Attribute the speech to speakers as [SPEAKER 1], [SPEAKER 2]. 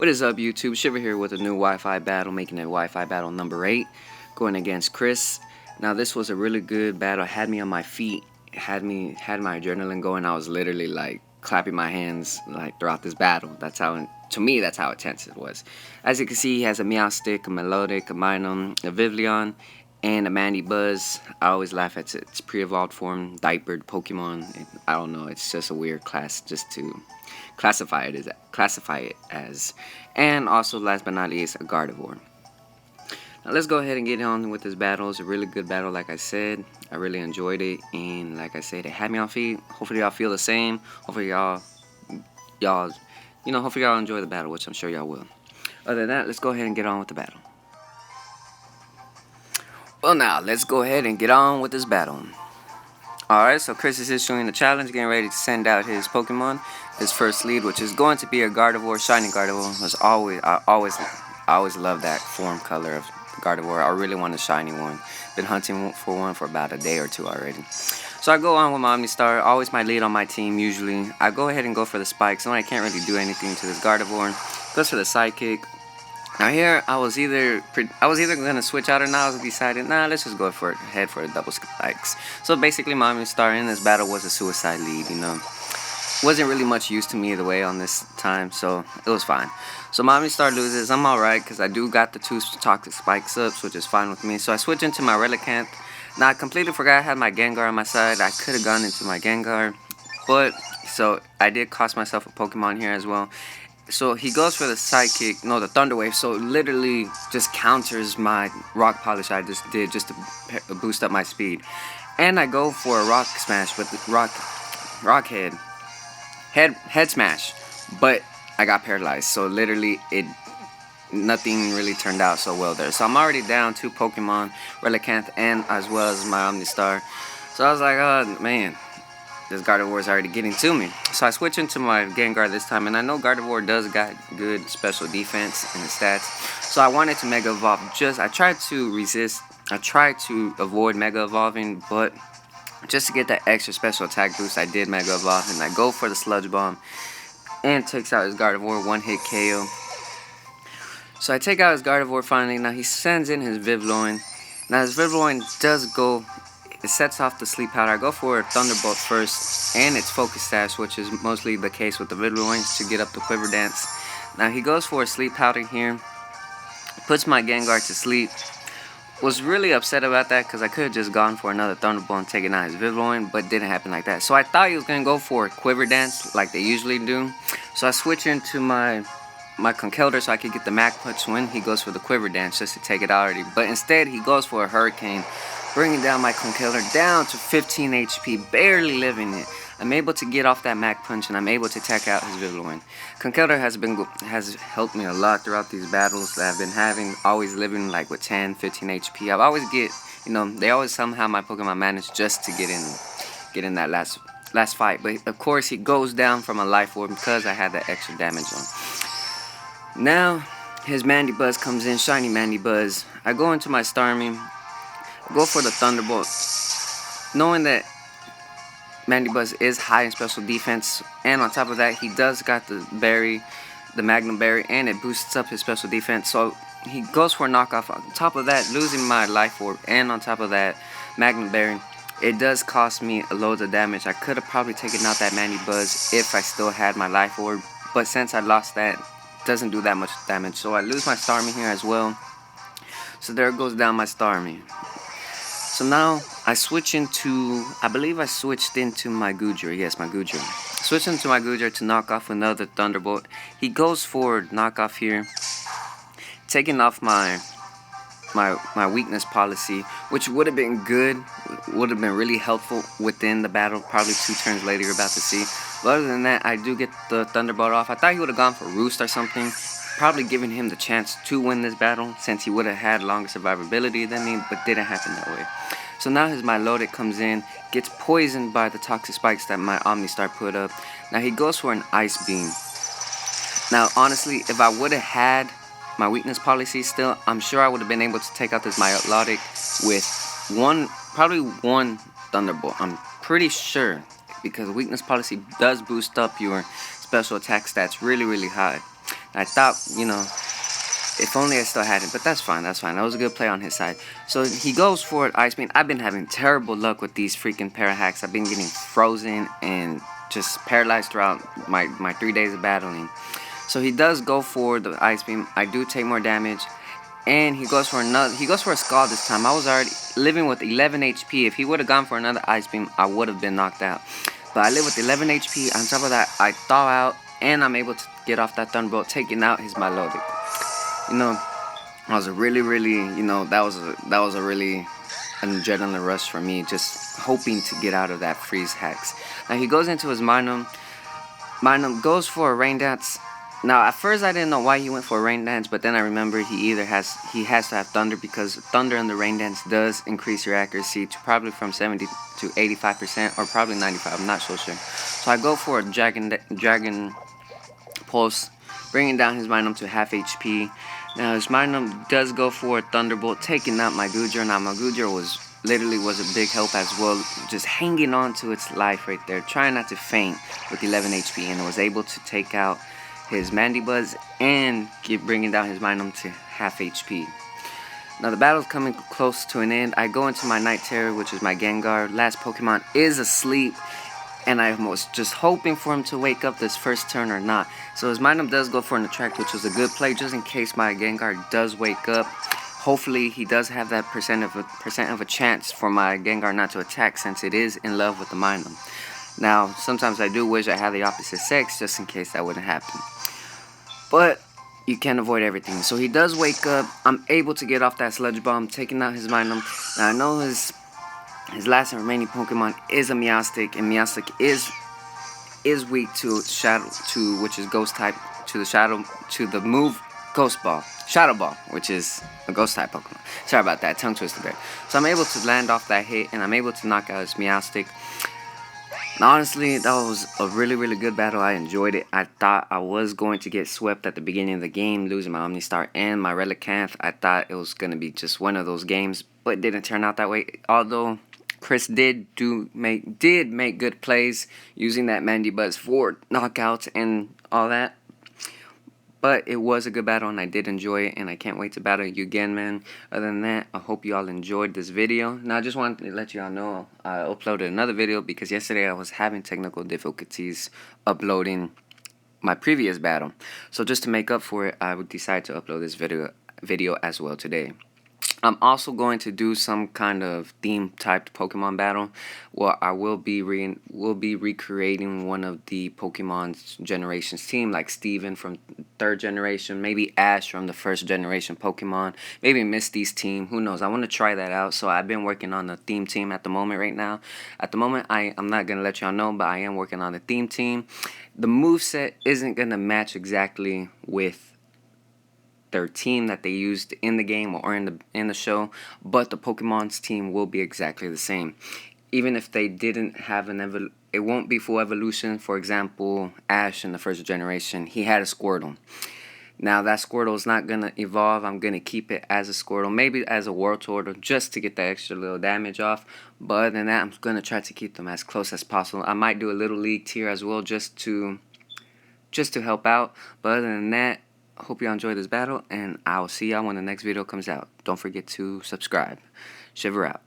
[SPEAKER 1] What is up, YouTube? Shiver here with a new Wi-Fi battle, making it Wi-Fi battle number 8, going against Chris. Now this was a really good battle. Had me on my feet, had my adrenaline going. I was literally like clapping my hands like throughout this battle. That's how, to me, that's how intense it was. As you can see, he has a Meow Stick, a Melodic, a Minun, a Vivillon, and a Mandy Buzz. I always laugh at its pre-evolved form, diapered Pokemon. I don't know, it's just a weird class just to classify it as. And also, last but not least, a Gardevoir. Now let's go ahead and get on with this battle. It's a really good battle, like I said. I really enjoyed it, and like I said, it had me on feet. Hopefully y'all feel the same. Hopefully y'all enjoy the battle, which I'm sure y'all will. Other than that, let's go ahead and get on with the battle. Well, now let's go ahead and get on with this battle. Alright, so Chris is issuing the challenge, getting ready to send out his Pokemon. His first lead, which is going to be a Gardevoir, shiny Gardevoir. I always love that form color of Gardevoir. I really want a shiny one. Been hunting for one for about a day or two already. So I go on with my Omnistar, always my lead on my team usually. I go ahead and go for the spikes. I can't really do anything to this Gardevoir. Goes for the Psychic. Now here, I was either gonna switch out or not. I was decided, nah, let's just go for it, head for the double spikes. So basically, my Omnistar in this battle was a suicide lead, you know. Wasn't really much use to me either way on this time, so it was fine. So my Omnistar loses. I'm alright, because I do got the 2 toxic spikes up, which is fine with me. So I switch into my Relicanth. Now I completely forgot I had my Gengar on my side. I could have gone into my Gengar, but so I did cost myself a Pokemon here as well. So he goes for the Psychic, no, the Thunder Wave, so it just counters my Rock Polish I just did just to boost up my speed. And I go for a Rock Smash with the Rock Head Smash, but I got paralyzed, so literally nothing really turned out so well there. So I'm already down 2 Pokemon, Relicanth and as well as my Omnistar. So I was like, oh man, this Gardevoir is already getting to me. So I switch into my Gengar this time, and I know Gardevoir does got good special defense in the stats. So I wanted to Mega Evolve. I tried to avoid Mega Evolving, but just to get that extra special attack boost, I did Mega Evolve, and I go for the Sludge Bomb, and takes out his Gardevoir, 1-hit KO. So I take out his Gardevoir finally. Now he sends in his Vivillon. Now his Vivillon does go. It sets off the Sleep Powder. I go for a Thunderbolt first, and its Focus Sash, which is mostly the case with the Vivillon, to get up the Quiver Dance. Now he goes for a Sleep Powder here, puts my Gengar to sleep. Was really upset about that because I could have just gone for another Thunderbolt and taken out his Vivillon, but didn't happen like that. So I thought he was going to go for a Quiver Dance like they usually do. So I switch into my Conkeldurr so I could get the Mach Punch when he goes for the Quiver Dance just to take it out already. But instead he goes for a Hurricane, bringing down my Conkeldurr down to 15 HP, barely living it. I'm able to get off that Mach Punch, and I'm able to take out his Vivillon. Conkeldurr has helped me a lot throughout these battles that I've been having, always living like with 10, 15 HP. I've always they always somehow my Pokemon manage just to get in that last fight. But of course he goes down from a Life Orb because I had that extra damage on. Now his Mandy Buzz comes in, shiny Mandy Buzz. I go into my Starmie. Go for the Thunderbolt, knowing that Mandy Buzz is high in special defense, and on top of that, he does got the Magnum Berry, and it boosts up his special defense. So he goes for a knockoff. On top of that, losing my Life Orb, and on top of that, Magnum Berry, it does cost me a load of damage. I could have probably taken out that Mandy Buzz if I still had my Life Orb, but since I lost that, it doesn't do that much damage. So I lose my Starmie here as well. So there goes down my Starmie. So now I switch into, I believe I switched into my Goodra. Yes, my Goodra. Switch into my Goodra to knock off another Thunderbolt. He goes for knockoff here, taking off my weakness policy, which would have been good, would have been really helpful within the battle. Probably 2 turns later, you're about to see. But other than that, I do get the Thunderbolt off. I thought he would have gone for Roost or something, probably giving him the chance to win this battle, since he would have had longer survivability than me, but didn't happen that way. So now his Milotic comes in, gets poisoned by the toxic spikes that my Omnistar put up. Now he goes for an Ice Beam. Now honestly, if I would have had my weakness policy still, I'm sure I would have been able to take out this Milotic with probably one Thunderbolt. I'm pretty sure, because weakness policy does boost up your special attack stats really, really high. I thought, if only I still had it, but that's fine, that's fine. That was a good play on his side. So he goes for it, Ice Beam. I've been having terrible luck with these freaking para hacks. I've been getting frozen and just paralyzed throughout my 3 days of battling. So he does go for the Ice Beam. I do take more damage. And he goes for a Scald this time. I was already living with 11 HP. If he would have gone for another Ice Beam, I would have been knocked out. But I live with 11 HP. On top of that, I thaw out, and I'm able to get off that Thunderbolt, taking out his Melodic. That was a really, that was a really an adrenaline rush for me, just hoping to get out of that freeze hex. Now he goes into his Minum. Minum goes for a Rain Dance. Now at first I didn't know why he went for a Rain Dance, but then I remember he has to have Thunder, because Thunder in the Rain Dance does increase your accuracy to probably from 70 to 85%, or probably 95. I'm not so sure. So I go for a Dragon Pulse, bringing down his Minum to half HP. Now his Minum does go for a Thunderbolt, taking out my Goodra. Now my Goodra was a big help as well, just hanging on to its life right there, trying not to faint with 11 HP, and was able to take out his Mandibuzz and bringing down his Minum to half HP. Now the battle's coming close to an end. I go into my Night Terror, which is my Gengar. Last Pokemon is asleep, and I was just hoping for him to wake up this first turn or not. So his Minum does go for an Attract, which was a good play just in case my Gengar does wake up. Hopefully he does have that percent of a chance for my Gengar not to attack, since it is in love with the Minum. Now sometimes I do wish I had the opposite sex just in case that wouldn't happen. But you can't avoid everything. So he does wake up. I'm able to get off that Sludge Bomb, taking out his Minum. Now I know his last and remaining Pokemon is a Meowstic, and Meowstic is weak to Shadow, which is Ghost type, to the move Ghost Ball, Shadow Ball, which is a Ghost type Pokemon. Sorry about that, tongue twister there. So I'm able to land off that hit, and I'm able to knock out his Meowstic. And honestly, that was a really good battle. I enjoyed it. I thought I was going to get swept at the beginning of the game, losing my Omnistar and my Relicanth. I thought it was going to be just one of those games, but it didn't turn out that way. Although Chris did make good plays using that Mandibuzz for knockouts and all that. But it was a good battle, and I did enjoy it, and I can't wait to battle you again, man. Other than that, I hope you all enjoyed this video. Now, I just wanted to let you all know I uploaded another video, because yesterday I was having technical difficulties uploading my previous battle. So just to make up for it, I would decide to upload this video as well today. I'm also going to do some kind of theme-typed Pokemon battle, where I will be recreating one of the Pokemon's generations team, like Steven from 3rd generation, maybe Ash from the 1st generation Pokemon, maybe Misty's team, who knows. I want to try that out, so I've been working on the theme team at the moment right now. At the moment, I'm not going to let y'all know, but I am working on the theme team. The moveset isn't going to match exactly with their team that they used in the game or in the show, but the Pokemon's team will be exactly the same. Even if they didn't have it won't be full evolution. For example, Ash in the 1st generation, he had a Squirtle. Now that Squirtle is not gonna evolve. I'm gonna keep it as a Squirtle, maybe as a Wartortle, just to get that extra little damage off. But other than that, I'm gonna try to keep them as close as possible. I might do a little league tier as well, just to help out. But other than that, hope you all enjoyed this battle, and I'll see y'all when the next video comes out. Don't forget to subscribe. Shiver out.